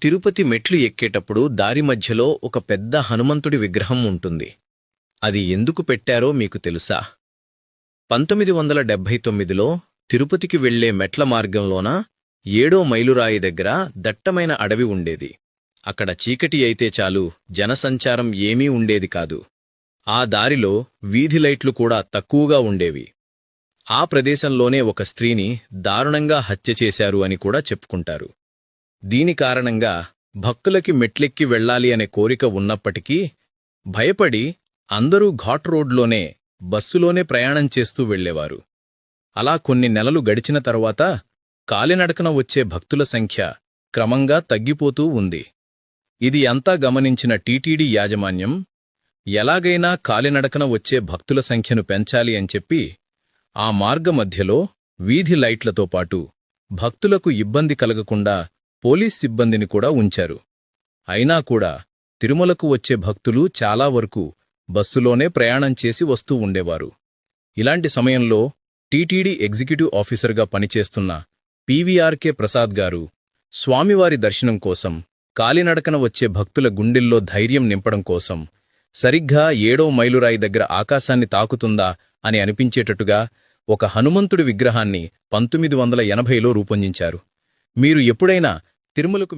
తిరుపతి మెట్లు ఎక్కేటప్పుడు దారి మధ్యలో ఒక పెద్ద హనుమంతుడి విగ్రహం ఉంటుంది. అది ఎందుకు పెట్టారో మీకు తెలుసా? 1979లో తిరుపతికి వెళ్లే మెట్ల మార్గంలోన 7వ మైలురాయి దగ్గర దట్టమైన అడవి ఉండేది. అక్కడ చీకటి అయితే చాలు, జనసంచారం ఏమీ ఉండేది కాదు. ఆ దారిలో వీధి లైట్లు కూడా తక్కువగా ఉండేవి. ఆ ప్రదేశంలోనే ఒక స్త్రీని దారుణంగా హత్య చేశారు అని కూడా చెప్పుకుంటారు. దీని కారణంగా భక్తులకి మెట్లెక్కి వెళ్లాలి అనే కోరిక ఉన్నప్పటికీ భయపడి అందరూ ఘాట్ రోడ్లోనే, బస్సులోనే ప్రయాణం చేస్తూ వెళ్లేవారు. అలా కొన్ని నెలలు గడిచిన తరువాత కాలినడకన వచ్చే భక్తుల సంఖ్య క్రమంగా తగ్గిపోతూ ఉంది. ఇది అంతా గమనించిన టీటీడీ యాజమాన్యం ఎలాగైనా కాలినడకన వచ్చే భక్తుల సంఖ్యను పెంచాలి అని చెప్పి ఆ మార్గమధ్యలో వీధి లైట్లతో పాటు భక్తులకు ఇబ్బంది కలగకుండా పోలీస్ సిబ్బందిని కూడా ఉంచారు. అయినా కూడా తిరుమలకు వచ్చే భక్తులు చాలా వరకు బస్సులోనే ప్రయాణం చేసి వస్తూ ఉండేవారు. ఇలాంటి సమయంలో టీటీడీ ఎగ్జిక్యూటివ్ ఆఫీసర్గా పనిచేస్తున్న పీవీఆర్కే ప్రసాద్ గారు స్వామివారి దర్శనం కోసం కాలినడకన వచ్చే భక్తుల గుండెల్లో ధైర్యం నింపడం కోసం సరిగ్గా 7వ మైలురాయి దగ్గర ఆకాశాన్ని తాకుతుందా అని అనిపించేటట్టుగా ఒక హనుమంతుడి విగ్రహాన్ని 1980లో రూపొందించారు. మీరు ఎప్పుడైనా తిరుమలకు